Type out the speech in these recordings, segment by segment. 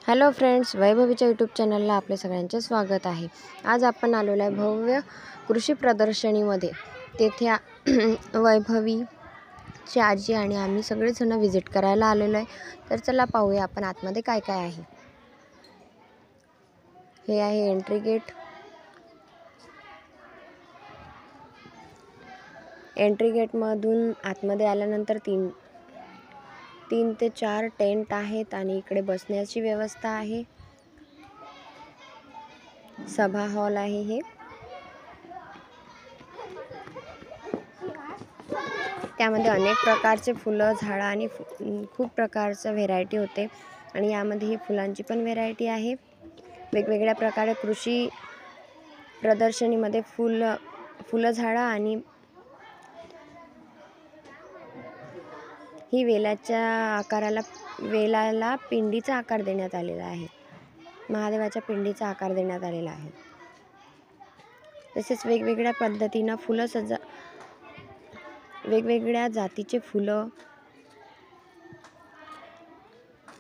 Hello friends, वैभवीच्या YouTube चॅनलला आपले सगळ्यांचे स्वागत आहे। आज आपण आलेलो आहे भव्य कृषी प्रदर्शनीमध्ये। तेथे वैभवीची आजी आणि आम्ही सगळेजण व्हिजिट करायला आलेलो आहे। तर चला पाहूया आपण आतमध्ये काय काय आहे। हे आहे एंट्री गेट। एंट्री गेटमधून आतमध्ये आल्यानंतर तीन ते 4 टेंट आहेत आणि इकडे बसण्याची व्यवस्था आहे। सभा हॉल आहे हे। त्यामध्ये अनेक प्रकारचे फुलं, झाडं आणि खूप प्रकारचे व्हेरायटी होते आणि यामध्ये ही फुलांची पण व्हेरायटी आहे। वेगवेगळ्या प्रकारे कृषी प्रदर्शनीमध्ये फुलं झाडं आणि ही वेलाला पिंडीचा आकार देण्यात आलेला आहे। महादेवाच्या पिंडीचा आकार देण्यात आलेला आहे। तसेच वेगवेगळ्या पद्धतीने वेगवेगळ्या जातीचे फुलं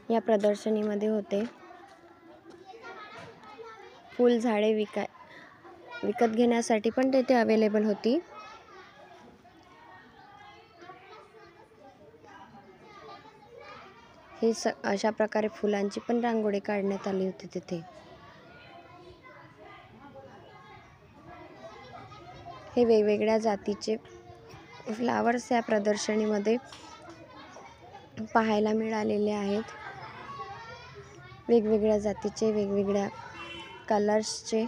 या प्रदर्शनीमध्ये होते। फुल झाडे विकत घेण्यासाठी पण तेथे अवेलेबल होती। ही अशा प्रकारे फुलांची पण रांगोळी काढण्यात आली होती तिथे। हे वेगवेगळ्या जातीचे फ्लावर्स या प्रदर्शनीमध्ये पाहायला मिळालेले आहेत। वेगवेगळ्या जातीचे, वेगवेगळ्या कलर्सचे।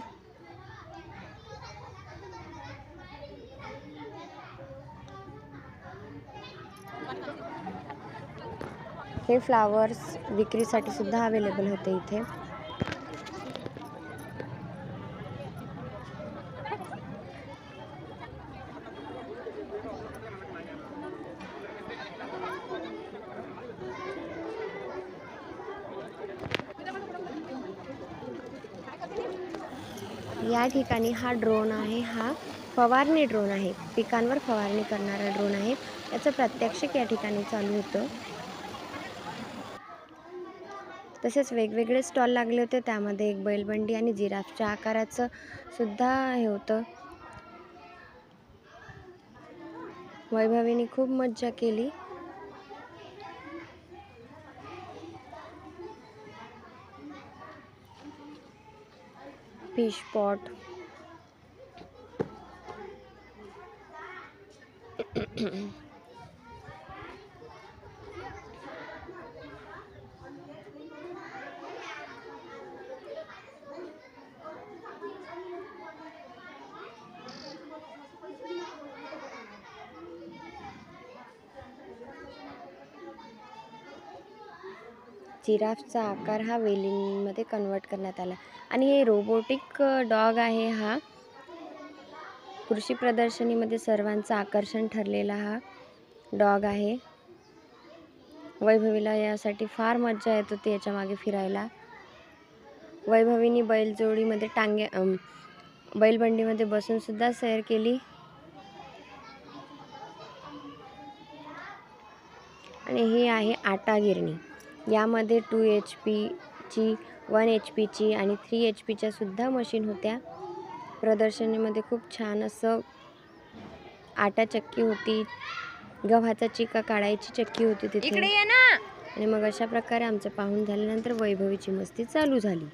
हे फ्लावर्स विक्रीसाठी सुद्धा अवेलेबल होते इथे। या ठिकाणी हा ड्रोन आहे, हा फवारणी ड्रोन आहे। पिकांवर फवारणी करणारा ड्रोन आहे। याचं प्रात्यक्षिक या ठिकाणी चालू होतं। तसेच वेगवेगळे स्टॉल लागले होते। त्यामध्ये एक बैलबंडी आणि जिराफच्या आकाराचं सुद्धा हे होतं। वैभवीने खूप मज्जा केली। फिश पॉट, जिराफचा आकार हा वेलींमध्ये कन्वर्ट करण्यात आला आणि हे रोबोटिक डॉग आहे। हा कृषी प्रदर्शनीमध्ये सर्वांचं आकर्षण ठरलेला हा डॉग आहे। वैभवीला यासाठी फार मज्जा येत होती याच्या मागे फिरायला। वैभवीने बैलजोडीमध्ये बैलबंडीमध्ये बसून सुद्धा सैर केली आणि ही आहे आटा गिरणी। यामध्ये 2 HP ची, 1 HP ची आणि 3 HP च्या सुद्धा मशीन होत्या। प्रदर्शनीमध्ये खूप छान असं आटा चक्की होती, गव्हाचा चिका काढायची चक्की होती तिथे। आणि मग अशा प्रकारे आमचं पाहून झाल्यानंतर वैभवीची मस्ती चालू झाली।